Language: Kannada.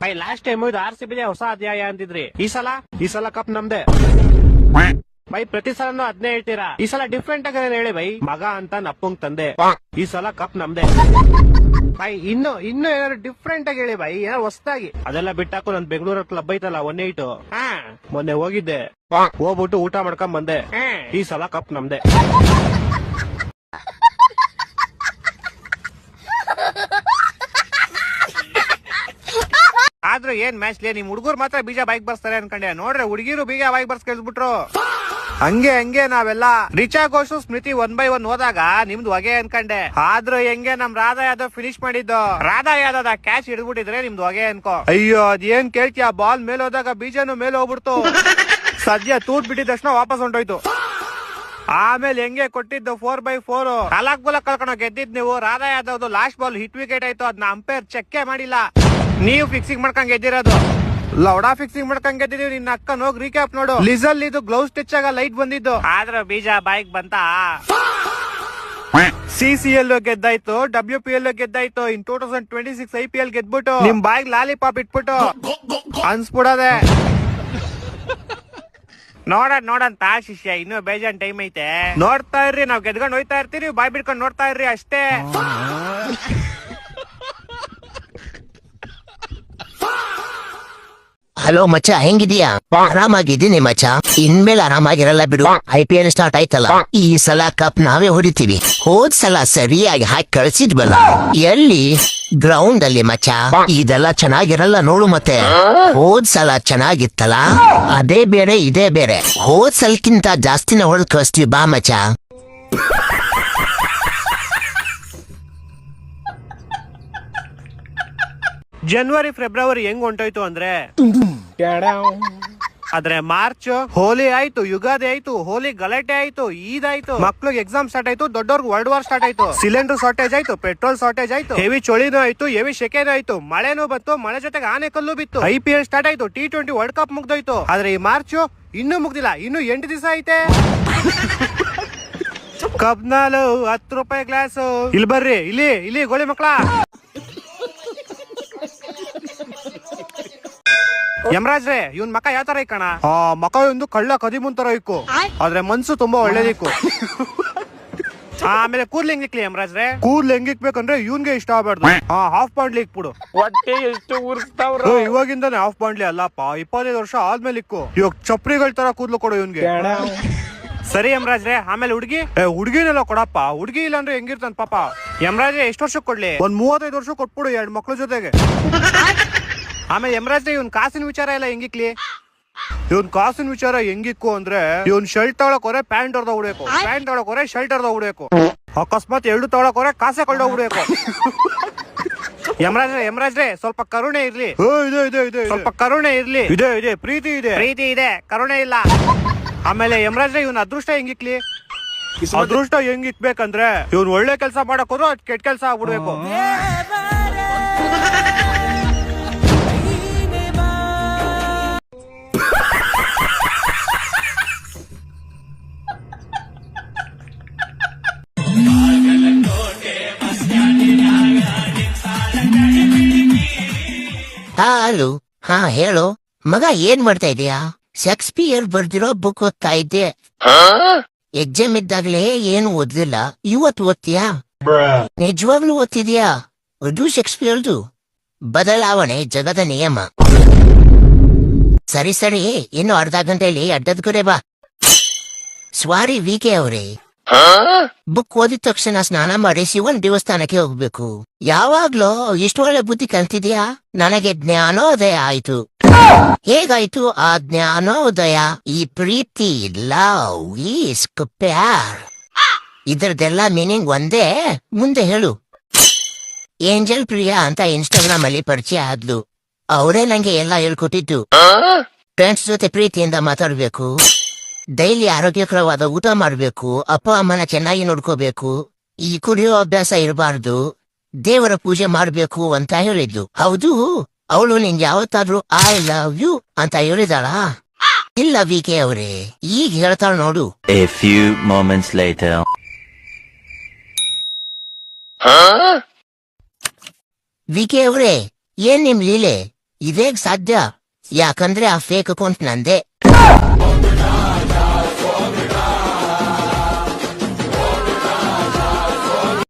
ಬೈ ಲಾಸ್ಟ್ ಟೈಮ್ ಇದು RCB ಹೊಸ ಅಧ್ಯಾಯ ಅಂತಿದ್ರಿ. ಈ ಸಲ ಕಪ್ ನಮ್ದೆ ಬೈ. ಪ್ರತಿ ಸಲನು ಅದನ್ನೇ ಹೇಳ್ತೀರಾ. ಈ ಸಲ ಡಿಫ್ರೆಂಟ್ ಆಗಿ ಹೇಳಿ ಬೈ. ಮಗ ಅಂತ ನಪ್ಪಂಗ್ ತಂದೆ, ಈ ಸಲ ಕಪ್ ನಮ್ದೆ ಬೈ. ಇನ್ನು ಏನಾದ್ರು ಡಿಫ್ರೆಂಟ್ ಆಗಿ ಹೇಳಿ ಬೈ, ಏನಾದ್ರು ಹೊಸದಾಗಿ. ಅದೆಲ್ಲ ಬಿಟ್ಟಾಕು. ನನ್ ಬೆಂಗಳೂರ ಕ್ಲಬ್ ಐತಲ್ಲ 18 ಮೊನ್ನೆ ಹೋಗಿದ್ದೆ. ಹೋಗ್ಬಿಟ್ಟು ಊಟ ಮಾಡ್ಕೊಂಡ್ ಬಂದೆ. ಈ ಸಲ ಕಪ್ ನಮ್ದೆ. ಆದ್ರೆ ಏನ್ ಮ್ಯಾಚ್ ಲೇ, ನಿಮ್ ಹುಡುಗರು ಮಾತ್ರ ಬೀಜ ಬೈಕ್ ಬರ್ಸ್ತಾರೆ ಅನ್ಕೊಂಡೆ. ನೋಡ್ರೆ ಹುಡುಗಿರು ಬೀಜ ಬೈಕ್ ಬರ್ಸ್ ಕೇಳ್ಬಿಟ್ರು. ಹಂಗೆ ನಾವೆಲ್ಲ ರಿಚಾ ಘೋಷ್ ಸ್ಮೃತಿ 1 by 1 ಹೋದಾಗ ನಿಮ್ದು ಹೊಗೆ ಅನ್ಕಂಡೆ. ಆದ್ರೂ ಹೆಂಗೆ ನಮ್ ರಾಧಾ ಯಾದವ್ ಫಿನಿಶ್ ಮಾಡಿದ್ದು. ರಾಧಾ ಯಾದವ್ ಕ್ಯಾಚ್ ಹಿಡಿದ್ಬಿಟ್ಟಿದ್ರೆ ನಿಮ್ದು ಹೊಗೆ ಅನ್ಕೋ. ಅಯ್ಯೋ ಅದೇನ್ ಕೇಳ್ತೀಯ, ಬಾಲ್ ಮೇಲೆ ಹೋದಾಗ ಬೀಜನು ಮೇಲೆ ಹೋಗ್ಬಿಡ್ತು. ಸದ್ಯ ತೂತ್ ಬಿಟ್ಟಿದ ತಕ್ಷಣ ವಾಪಸ್ ಹೊಂಟೋಯ್ತು. ಆಮೇಲೆ ಹೆಂಗೆ ಕೊಟ್ಟಿದ್ದು 4 by 4 ನಾಲ್ಕು ಬಾಲ್ ಕಳ್ಕೊಂಡು ಗೆದ್ದಿದ್ ನೀವು. Radha Yadav last ball hit wicket ಆಯ್ತು, ಅದನ್ನ ಅಂಪೈರ್ ಚೆಕ್ ಮಾಡಿಲ್ಲ. ನೀವು ಫಿಕ್ಸಿಂಗ್ ಮಾಡ್ಕೊಂಡ್ ಗೆದ್ದಿರೋದು. ಲೌಡಾ ಫಿಕ್ಸಿಂಗ್ ಮಾಡ್ಕೊಂಡ್ ಗೆದ್ದಿದೀವಿ. ನಿನ್ನ ಅಕ್ಕನ್ ಹೋಗಿ ರೀಕ್ಯಾಪ್ ನೋಡು. ಲಿಸಲ್ ಇದು ಗ್ಲೌಸ್ ಟಚ್ ಆಗ ಲೈಟ್ ಬಂದಿದ್ದು. ಆದ್ರೆ ಬೀಜ ಬೈಕ್ ಬಂತ. CCL ಗೆದ್ದಾಯ್ತು, WPL ಗೆದ್ದಾಯ್ತು. ಇನ್ 2026 IPL ಗೆದ್ಬಿಟ್ಟು ನಿಮ್ ಬಾಯಿಗೆ ಲಾಲಿಪಾಪ್ ಇಟ್ಬಿಟ್ಟು ಅನ್ಸ್ಬಿಡೋದೆ. ನೋಡಂತ ಶಿಷ್ಯ, ಇನ್ನು ಬೇಜಾನ್ ಟೈಮ್ ಐತೆ. ನೋಡ್ತಾ ಇರ್ರಿ, ನಾವ್ ಗೆದ್ಕೊಂಡ್ ಹೋಯ್ತಾ ಇರ್ತೀರಿ. ಬಾಯ್ ಬಿಡ್ಕೊಂಡ್ ನೋಡ್ತಾ ಇರ್ರಿ ಅಷ್ಟೇ. ಹಲೋ ಮಚ್ಚ, ಹೆಂಗಿದೀಯಾ? ಆರಾಮಾಗಿದ್ದೀನಿ ಮಚ್ಚ. ಇನ್ಮೇಲೆ ಆರಾಮಾಗಿರಲ್ಲ ಬಿಡು. IPL ಸ್ಟಾರ್ಟ್ ಆಯ್ತಲ್ಲ, ಈ ಸಲ ಕಪ್ ನಾವೇ ಹೊಡಿತೀವಿ. ಹೋದ್ ಸಲ ಸರಿಯಾಗಿ ಹಾಕಿ ಕಳ್ಸಿದ್ವಲ್ಲ, ಎಲ್ಲಿ ಗ್ರೌಂಡ್ ಅಲ್ಲಿ ಮಚ್ಚ. ಇದೆಲ್ಲ ಚೆನ್ನಾಗಿರಲ್ಲ ನೋಡು. ಮತ್ತೆ ಹೋದ್ ಸಲ ಚೆನ್ನಾಗಿತ್ತಲ್ಲ, ಅದೇ ಬೇರೆ ಇದೇ ಬೇರೆ. ಹೋದ್ ಸಲಕ್ಕಿಂತ ಜಾಸ್ತಿನ ಹೊಡೆದ್ ಕಳಿಸ್ತೀವಿ ಬಾ ಮಚ್ಚ. ಜನವರಿ ಫೆಬ್ರವರಿ ಹೆಂಗ್ ಹೊಂಟೋಯ್ತು ಅಂದ್ರೆ, ಆದ್ರೆ ಮಾರ್ಚ್ ಹೋಲಿ ಆಯ್ತು, ಯುಗಾದಿ ಆಯ್ತು, ಹೋಲಿ ಗಲಾಟೆ ಆಯ್ತು, ಈದ್ ಆಯ್ತು, ಮಕ್ಳಿಗೆ ಎಕ್ಸಾಮ್ ಸ್ಟಾರ್ಟ್ ಆಯ್ತು, ದೊಡ್ಡವ್ರಿಗೆ ವರ್ಲ್ಡ್ ವಾರ್ ಸ್ಟಾರ್ಟ್ ಆಯ್ತು, ಸಿಲಿಂಡರ್ ಶಾರ್ಟೇಜ್ ಆಯ್ತು, ಪೆಟ್ರೋಲ್ ಶಾರ್ಟೇಜ್ ಆಯ್ತು, ಹೆವಿ ಚಳಿನೂ ಆಯ್ತು, ಹೆವಿ ಶೆಕೆನೂ ಆಯ್ತು, ಮಳೆನೂ ಬಂತು, ಮಳೆ ಜೊತೆಗೆ ಆನೆ ಕಲ್ಲು ಬಿತ್ತು. IPL ಸ್ಟಾರ್ಟ್ ಆಯ್ತು, T20 ವರ್ಲ್ಡ್ ಕಪ್ ಮುಗ್ದೋಯ್ತು. ಆದ್ರೆ ಈ ಮಾರ್ಚ್ ಇನ್ನೂ ಮುಗ್ದಿಲ್ಲ, ಇನ್ನು 8 ದಿವಸ ಐತೆ. ಕಬ್ನಾಲು 10 ರೂಪಾಯಿ ಗ್ಲಾಸ್. ಇಲ್ಲಿ ಬರ್ರಿ, ಇಲ್ಲಿ ಗೋಳಿ ಮಕ್ಳ. ಯಮರಾಜ್ರೆ, ಇವನ್ ಮಕ ಯಾವ ತರ ಇಕ್ಕಣ? ಮಕ ಒಂದು ಕಳ್ಳ ಕದಿಮುನ್ ತರ ಇಕ್ಕು, ಆದ್ರೆ ಮನ್ಸು ತುಂಬಾ ಒಳ್ಳೇದಿಕ್ಕು. ಆಮೇಲೆ ಕೂದ್ಲು ಹೆಂಗಿಕ್ಲಿ ಯಮರಾಜ್ರೆ? ಕೂದ್ಲು ಹೆಂಗಿಕ್ಬೇಕಂದ್ರೆ ಇವನ್ಗೆ ಇಷ್ಟ ಆಗ್ಬಾರ್ದು. ಹಾಫ್ ಬಾಂಡ್ಲಿ ಇಕ್ಬಿಡು. ಹೊಟ್ಟೆ ಎಷ್ಟು ಉರ್ಸ್ತಾವ್ರು. ಇವಾಗಿಂದಾನೆ ಹಾಫ್ ಬಾಂಡ್ಲಿ ಅಲ್ಲಪ್ಪ, 25 ವರ್ಷ ಆದ್ಮೇಲೆ ಇಕ್ಕು. ಇವಾಗ ಚಪ್ರಿಗಳ ತರ ಕೂದ್ಲು ಕೊಡು ಇವನ್ಗೆ. ಸರಿ ಯಮರಾಜ್ರೆ. ಆಮೇಲೆ ಹುಡುಗಿನೆಲ್ಲ ಕೊಡಪ್ಪ. ಹುಡುಗಿ ಇಲ್ಲ ಅಂದ್ರೆ ಹೆಂಗಿರ್ತಾನ ಪಾಪ. ಯಮರಾಜ್ರೆ ಎಷ್ಟು ವರ್ಷಕ್ಕೆ ಕೊಡ್ಲಿ? ಒಂದ್ 35 ವರ್ಷ ಕೊಟ್ಬಿಡು, 2 ಮಕ್ಳ ಜೊತೆಗೆ. ಆಮೇಲೆ ಯಮರಾಜ್ರೆ, ಇವನ್ ಕಾಸಿನ ವಿಚಾರ ಎಲ್ಲ ಹೆಂಗಿಕ್ಲಿ? ಇವನ್ ಕಾಸಿನ ವಿಚಾರ ಹೆಂಗಿಕ್ಕು ಅಂದ್ರೆ, ಇವನ್ ಶರ್ಟ್ ತಗೊಳಕ್ ಹೊರೆ ಪ್ಯಾಂಟ್ ಹೊಡೆದ ಹುಡ್ಬೇಕು, ಪ್ಯಾಂಟ್ ತಗೊಳಕ್ ಹೊರೆ ಶರ್ಟ್ ಹೊಡೆದ ಹುಡ್ಬೇಕು, ಅಕಸ್ಮಾತ್ 2 ತಗೊಳಕ್ ಹೊರೆ ಕಾಸೆ ಕೊಳ್ಳ ಹುಡ್ಬೇಕು. ಯಮರಾಜ್ರೆ ಸ್ವಲ್ಪ ಕರುಣೆ ಇರ್ಲಿ. ಸ್ವಲ್ಪ ಕರುಣೆ ಇರ್ಲಿ. ಇದೆ ಪ್ರೀತಿ ಇದೆ, ಕರುಣೆ ಇಲ್ಲ. ಆಮೇಲೆ ಯಮರಾಜ್ರೆ, ಇವನ್ ಅದೃಷ್ಟ ಹೆಂಗಿಕ್ಲಿ? ಅದೃಷ್ಟ ಹೆಂಗಿಕ್ಬೇಕಂದ್ರೆ, ಇವನ್ ಒಳ್ಳೆ ಕೆಲಸ ಮಾಡಕ್ ಹೋದ್ರು ಅದ್ ಕೆಟ್ಟ ಕೆಲಸ ಆಗ್ಬಿಡ್ಬೇಕು. ಹಲೋ, ಹೇಳು ಮಗ, ಏನ್ ಮಾಡ್ತಾ ಇದೀಯಾ? ಶೇಕ್ಸ್ಪಿಯರ್ ಬರ್ದಿರೋ ಬುಕ್ ಓದ್ತಾ ಇದ್ದೆ. ಎಕ್ಸಾಮ್ ಇದ್ದಾಗ್ಲೇ ಏನು ಓದ್ಲಿಲ್ಲ, ಇವತ್ತು ಓದ್ತೀಯಾ? ನಿಜವಾಗ್ಲೂ ಓದ್ತಿದ್ಯಾ? ಅದು ಶೇಕ್ಸ್ಪಿಯರ್ದು ಬದಲಾವಣೆ ಜಗದ ನಿಯಮ. ಸರಿ, ಇನ್ನು ಅರ್ಧ ಗಂಟೆಯಲ್ಲಿ ಅಡ್ಡದ ಗುರೆ ಬಾ. ಸ್ವಾರಿ VK ಅವರೇ, ಬುಕ್ ಓದಿದ ತಕ್ಷಣ ಸ್ನಾನ ಮಾಡಿ ಶಿವನ್ ದೇವಸ್ಥಾನಕ್ಕೆ ಹೋಗ್ಬೇಕು. ಯಾವಾಗ್ಲೂ ಇಷ್ಟು ಒಳ್ಳೆ ಬುದ್ಧಿ ಕಲ್ತಿದ್ಯಾ? ನನಗೆ ಜ್ಞಾನೋದಯ ಆಯ್ತು. ಹೇಗಾಯ್ತು ಆ ಜ್ಞಾನೋದಯ? ಈ ಪ್ರೀತಿ, ಲವ್, ಈಸ್ಕ್, ಪ್ಯಾರ್, ಇದರದೆಲ್ಲ ಮೀನಿಂಗ್ ಒಂದೇ. ಮುಂದೆ ಹೇಳು. ಏಂಜಲ್ ಪ್ರಿಯಾ ಅಂತ ಇನ್ಸ್ಟಾಗ್ರಾಮ್ ಅಲ್ಲಿ ಪರಿಚಯ ಆದ್ಲು. ಅವರೇ ನಂಗೆ ಎಲ್ಲ ಹೇಳ್ಕೊಟ್ಟಿದ್ದು. ಫ್ರೆಂಡ್ಸ್ ಜೊತೆ ಪ್ರೀತಿಯಿಂದ ಮಾತಾಡ್ಬೇಕು, ಡೈಲಿ ಆರೋಗ್ಯಕರವಾದ ಊಟ ಮಾಡ್ಬೇಕು, ಅಪ್ಪ ಅಮ್ಮನ ಚೆನ್ನಾಗಿ ನೋಡ್ಕೋಬೇಕು, ಈ ಕುಡಿಯೋ ಅಭ್ಯಾಸ ಇರಬಾರ್ದು, ದೇವರ ಪೂಜೆ ಮಾಡ್ಬೇಕು ಅಂತ ಹೇಳಿದ್ಲು. ಹೌದು, ಅವಳು ನಿಂಗೆ ಯಾವತ್ತಾದ್ರೂ ಐ ಲವ್ ಯು ಅಂತ ಹೇಳಿದಾಳ? ಇಲ್ಲ VK ಅವರೇ, ಈಗ ಹೇಳ್ತಾಳ ನೋಡು. A few moments later. VK ಅವರೇ, ಏನ್ ನಿಮ್ ಲೀಲೆ? ಇದೇಗ್ ಸಾಧ್ಯ? ಯಾಕಂದ್ರೆ ಆ ಫೇಕ್ ಅಕೌಂಟ್ ನಂದೇ.